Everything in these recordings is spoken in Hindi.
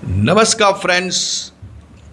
नमस्कार फ्रेंड्स,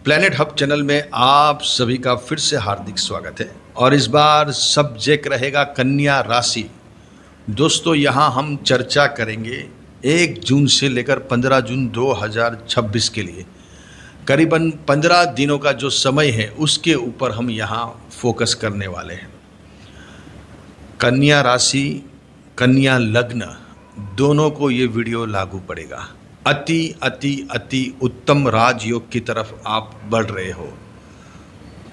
प्लैनेट हब चैनल में आप सभी का फिर से हार्दिक स्वागत है। और इस बार सब्जेक्ट रहेगा कन्या राशि। दोस्तों यहाँ हम चर्चा करेंगे 1 जून से लेकर 15 जून 2026 के लिए करीबन 15 दिनों का जो समय है उसके ऊपर हम यहाँ फोकस करने वाले हैं। कन्या राशि, कन्या लग्न दोनों को ये वीडियो लागू पड़ेगा। अति अति अति उत्तम राजयोग की तरफ आप बढ़ रहे हो।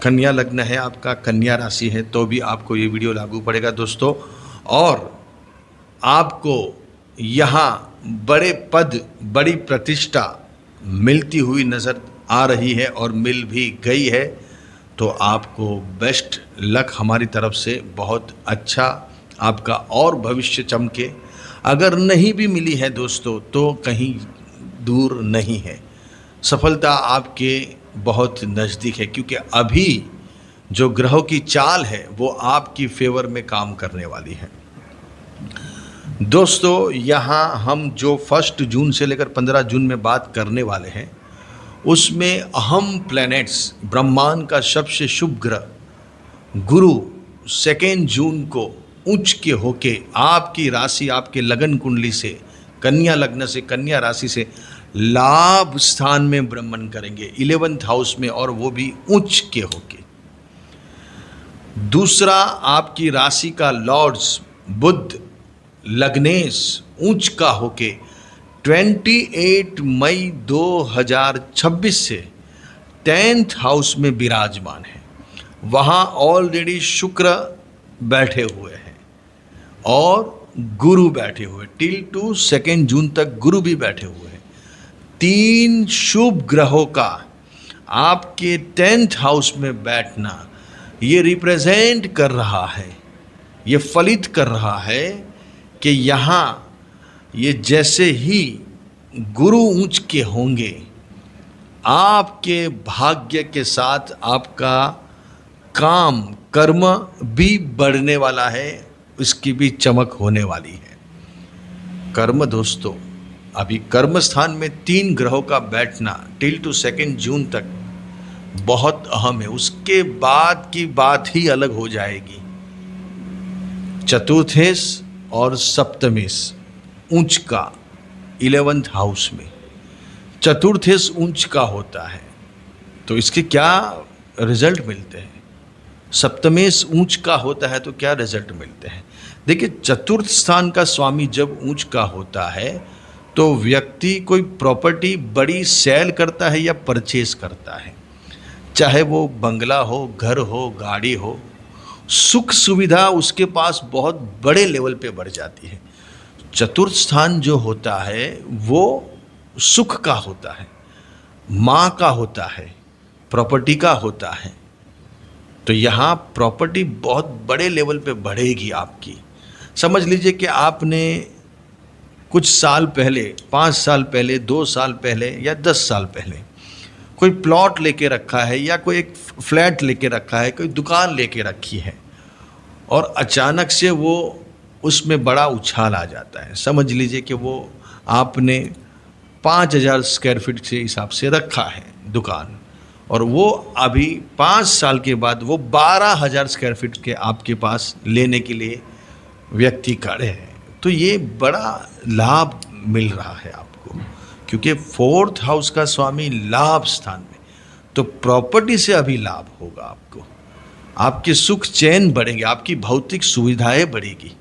कन्या लग्न है आपका, कन्या राशि है तो भी आपको ये वीडियो लागू पड़ेगा दोस्तों। और आपको यहाँ बड़े पद, बड़ी प्रतिष्ठा मिलती हुई नज़र आ रही है और मिल भी गई है, तो आपको बेस्ट लक हमारी तरफ से बहुत अच्छा आपका और भविष्य चमके। अगर नहीं भी मिली है दोस्तों तो कहीं दूर नहीं है, सफलता आपके बहुत नज़दीक है, क्योंकि अभी जो ग्रहों की चाल है वो आपकी फेवर में काम करने वाली है। दोस्तों यहाँ हम जो 1 जून से लेकर 15 जून में बात करने वाले हैं उसमें अहम प्लैनेट्स, ब्रह्मांड का सबसे शुभ ग्रह गुरु 2 जून को उच्च के होके आपकी राशि, आपके लगन कुंडली से, कन्या लग्न से, कन्या राशि से लाभ स्थान में भ्रमण करेंगे 11th हाउस में, और वो भी उच्च के होके। दूसरा, आपकी राशि का लॉर्ड्स बुध लग्नेश उच्च का होके 28 मई 2026 से 10th हाउस में विराजमान है। वहाँ ऑलरेडी शुक्र बैठे हुए हैं और गुरु बैठे हुए, टिल टू 2 जून तक गुरु भी बैठे हुए हैं। 3 शुभ ग्रहों का आपके 10th हाउस में बैठना ये रिप्रेजेंट कर रहा है, ये फलित कर रहा है कि यहाँ ये जैसे ही गुरु उच्च के होंगे आपके भाग्य के साथ आपका काम, कर्म भी बढ़ने वाला है, इसकी भी चमक होने वाली है। कर्म दोस्तों, अभी कर्म स्थान में 3 ग्रहों का बैठना टिल टू 2 जून तक बहुत अहम है। उसके बाद की बात ही अलग हो जाएगी। चतुर्थेश और सप्तमेश उच्च का 11th हाउस में, चतुर्थेश उच्च का होता है तो इसके क्या रिजल्ट मिलते हैं, सप्तमेश ऊंच का होता है तो क्या रिजल्ट मिलते हैं। देखिए, चतुर्थ स्थान का स्वामी जब ऊंच का होता है तो व्यक्ति कोई प्रॉपर्टी बड़ी सेल करता है या परचेज करता है, चाहे वो बंगला हो, घर हो, गाड़ी हो, सुख सुविधा उसके पास बहुत बड़े लेवल पे बढ़ जाती है। चतुर्थ स्थान जो होता है वो सुख का होता है, माँ का होता है, प्रॉपर्टी का होता है। तो यहाँ प्रॉपर्टी बहुत बड़े लेवल पे बढ़ेगी आपकी। समझ लीजिए कि आपने कुछ साल पहले, 5 साल पहले, 2 साल पहले या 10 साल पहले कोई प्लॉट लेके रखा है या कोई एक फ्लैट लेके रखा है, कोई दुकान लेके रखी है और अचानक से वो उसमें बड़ा उछाल आ जाता है। समझ लीजिए कि वो आपने 5000 स्क्वायर फीट के हिसाब से रखा है दुकान, और वो अभी 5 साल के बाद वो 12,000 स्क्वायर फीट के आपके पास लेने के लिए व्यक्ति खड़े हैं। तो ये बड़ा लाभ मिल रहा है आपको, क्योंकि 4th हाउस का स्वामी लाभ स्थान में, तो प्रॉपर्टी से अभी लाभ होगा आपको, आपके सुख चैन बढ़ेंगे, आपकी भौतिक सुविधाएं बढ़ेगी।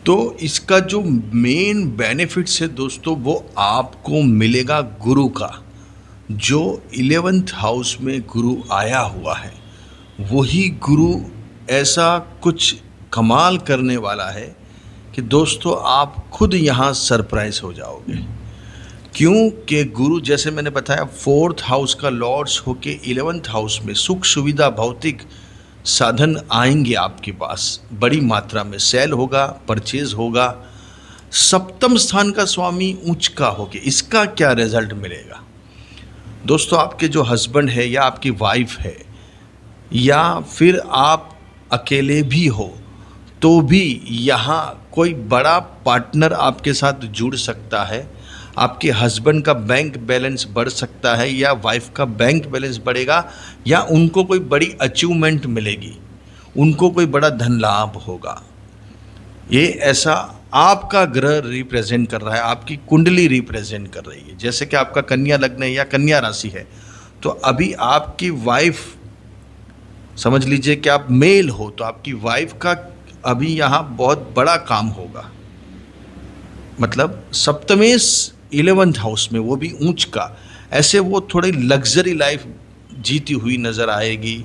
तो इसका जो मेन बेनिफिट्स है दोस्तों वो आपको मिलेगा गुरु का। जो 11th हाउस में गुरु आया हुआ है वही गुरु ऐसा कुछ कमाल करने वाला है कि दोस्तों आप खुद यहाँ सरप्राइज हो जाओगे। क्योंकि गुरु, जैसे मैंने बताया, 4th हाउस का लॉर्ड्स होके 11th हाउस में सुख सुविधा, भौतिक साधन आएंगे आपके पास, बड़ी मात्रा में सेल होगा, परचेज होगा। सप्तम स्थान का स्वामी उच्च का होके इसका क्या रिजल्ट मिलेगा दोस्तों, आपके जो हस्बैंड है या आपकी वाइफ है या फिर आप अकेले भी हो तो भी यहाँ कोई बड़ा पार्टनर आपके साथ जुड़ सकता है। आपके हस्बैंड का बैंक बैलेंस बढ़ सकता है, या वाइफ का बैंक बैलेंस बढ़ेगा, या उनको कोई बड़ी अचीवमेंट मिलेगी, उनको कोई बड़ा धन लाभ होगा। ये ऐसा आपका ग्रह रिप्रेजेंट कर रहा है, आपकी कुंडली रिप्रेजेंट कर रही है। जैसे कि आपका कन्या लग्न है या कन्या राशि है, तो अभी आपकी वाइफ, समझ लीजिए कि आप मेल हो, तो आपकी वाइफ का अभी यहाँ बहुत बड़ा काम होगा। मतलब सप्तमेश 11th हाउस में, वो भी ऊंच का, ऐसे वो थोड़ी लग्जरी लाइफ जीती हुई नज़र आएगी,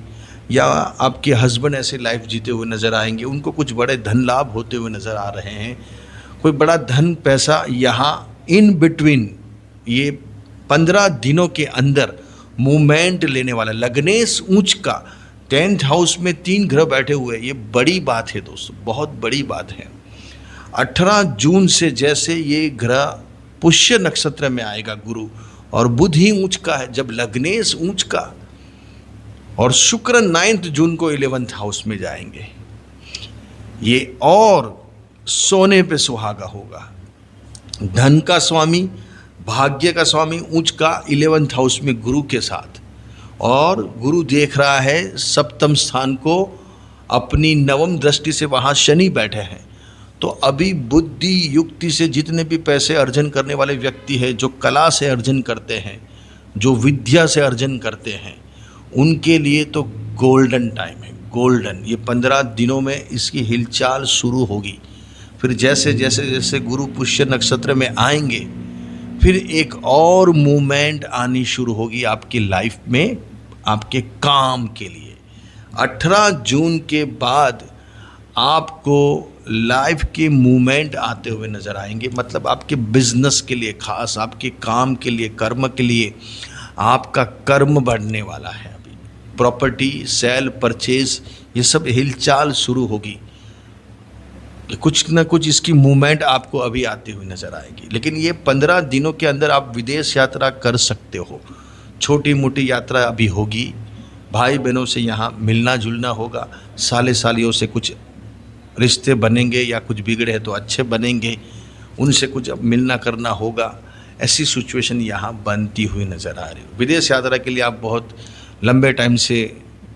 या आपके हस्बैंड ऐसे लाइफ जीते हुए नज़र आएंगे, उनको कुछ बड़े धन लाभ होते हुए नज़र आ रहे हैं, कोई बड़ा धन पैसा यहाँ इन बिटवीन ये 15 दिनों के अंदर मूवमेंट लेने वाला। लग्नेश ऊंच का 10th हाउस में 3 ग्रह बैठे हुए, ये बड़ी बात है दोस्तों, बहुत बड़ी बात है। 18 जून से जैसे ये ग्रह पुष्य नक्षत्र में आएगा गुरु, और बुध ही ऊंच का है, जब लग्नेश ऊंच का, और शुक्र 9 जून को 11th हाउस में जाएंगे, ये और सोने पे सुहागा होगा। धन का स्वामी, भाग्य का स्वामी ऊंच का 11th हाउस में गुरु के साथ, और गुरु देख रहा है सप्तम स्थान को अपनी नवम दृष्टि से, वहाँ शनि बैठे हैं। तो अभी बुद्धि युक्ति से जितने भी पैसे अर्जन करने वाले व्यक्ति हैं, जो कला से अर्जन करते हैं, जो विद्या से अर्जन करते हैं, उनके लिए तो गोल्डन टाइम है, गोल्डन। ये 15 दिनों में इसकी हिलचाल शुरू होगी। फिर जैसे जैसे जैसे गुरु पुष्य नक्षत्र में आएंगे, फिर एक और मूवमेंट आनी शुरू होगी आपकी लाइफ में, आपके काम के लिए। 18 जून के बाद आपको लाइफ के मूवमेंट आते हुए नज़र आएंगे। मतलब आपके बिजनेस के लिए, खास आपके काम के लिए, कर्म के लिए आपका कर्म बढ़ने वाला है। अभी प्रॉपर्टी सेल परचेज, ये सब हिलचाल शुरू होगी, कुछ ना कुछ इसकी मूवमेंट आपको अभी आती हुई नज़र आएगी। लेकिन ये 15 दिनों के अंदर आप विदेश यात्रा कर सकते हो, छोटी मोटी यात्रा अभी होगी, भाई बहनों से यहाँ मिलना जुलना होगा, साले सालियों से कुछ रिश्ते बनेंगे, या कुछ बिगड़े हैं तो अच्छे बनेंगे, उनसे कुछ अब मिलना करना होगा। ऐसी सिचुएशन यहाँ बनती हुई नज़र आ रही है। विदेश यात्रा के लिए आप बहुत लंबे टाइम से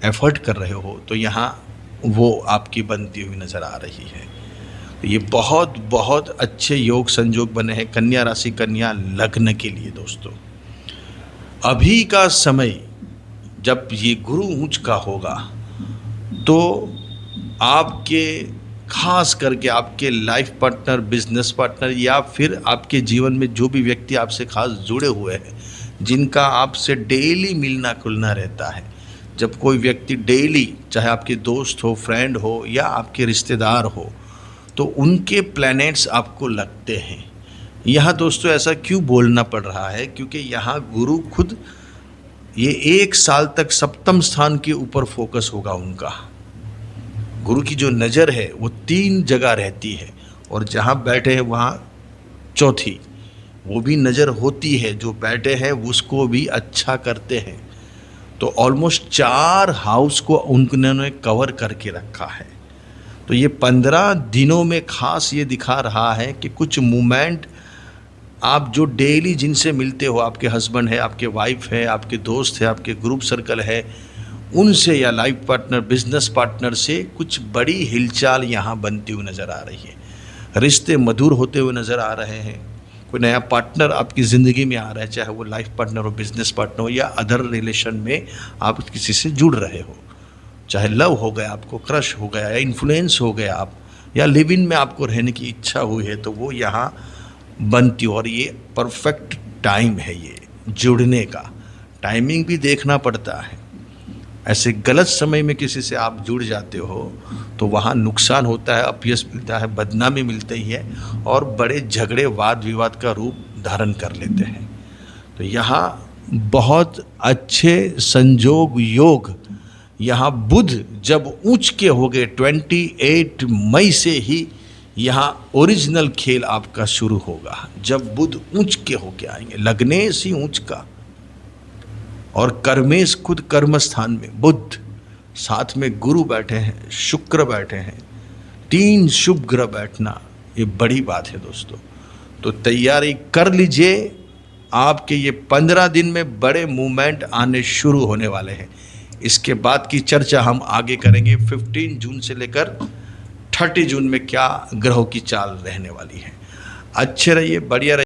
एफर्ट कर रहे हो, तो यहाँ वो आपकी बनती हुई नज़र आ रही है। तो ये बहुत बहुत अच्छे योग संयोग बने हैं कन्या राशि, कन्या लग्न के लिए दोस्तों। अभी का समय जब ये गुरु ऊंच का होगा, तो आपके खास करके आपके लाइफ पार्टनर, बिजनेस पार्टनर, या फिर आपके जीवन में जो भी व्यक्ति आपसे खास जुड़े हुए हैं, जिनका आपसे डेली मिलना खुलना रहता है, जब कोई व्यक्ति डेली, चाहे आपके दोस्त हो, फ्रेंड हो, या आपके रिश्तेदार हो, तो उनके प्लैनेट्स आपको लगते हैं। यहाँ दोस्तों ऐसा क्यों बोलना पड़ रहा है, क्योंकि यहाँ गुरु खुद ये 1 साल तक सप्तम स्थान के ऊपर फोकस होगा उनका। गुरु की जो नज़र है वो 3 जगह रहती है, और जहाँ बैठे हैं वहाँ चौथी वो भी नज़र होती है, जो बैठे हैं उसको भी अच्छा करते हैं। तो ऑलमोस्ट 4 हाउस को उन्होंने कवर करके रखा है। तो ये 15 दिनों में खास ये दिखा रहा है कि कुछ मूवमेंट, आप जो डेली जिनसे मिलते हो, आपके हस्बैंड है, आपके वाइफ है, आपके दोस्त है, आपके ग्रुप सर्कल है, उनसे या लाइफ पार्टनर, बिजनेस पार्टनर से कुछ बड़ी हिलचाल यहाँ बनती हुई नज़र आ रही है। रिश्ते मधुर होते हुए नज़र आ रहे हैं। कोई नया पार्टनर आपकी ज़िंदगी में आ रहा है, चाहे वो लाइफ पार्टनर हो, बिजनेस पार्टनर हो, या अदर रिलेशन में आप किसी से जुड़ रहे हो, चाहे लव हो गया, आपको क्रश हो गया, या इन्फ्लुएंस हो गया आप, या लिव इन में आपको रहने की इच्छा हुई है, तो वो यहाँ बनती हो। और ये परफेक्ट टाइम है, ये जुड़ने का टाइमिंग भी देखना पड़ता है। ऐसे गलत समय में किसी से आप जुड़ जाते हो तो वहाँ नुकसान होता है, अपयश मिलता है, बदनामी मिलती है, और बड़े झगड़े, वाद विवाद का रूप धारण कर लेते हैं। तो यहाँ बहुत अच्छे संजोग, योग, यहाँ बुध जब ऊंच के हो गए 28 मई से ही यहाँ ओरिजिनल खेल आपका शुरू होगा। जब बुध ऊंच के होके आएंगे, लग्नेश ही ऊंच का, और कर्मेश खुद कर्म स्थान में बुध, साथ में गुरु बैठे हैं, शुक्र बैठे हैं, 3 शुभ ग्रह बैठना, ये बड़ी बात है दोस्तों। तो तैयारी कर लीजिए, आपके ये 15 दिन में बड़े मूवमेंट आने शुरू होने वाले हैं। इसके बाद की चर्चा हम आगे करेंगे। 15 जून से लेकर 30 जून में क्या ग्रहों की चाल रहने वाली है। अच्छे रहिए, बढ़िया रहिए।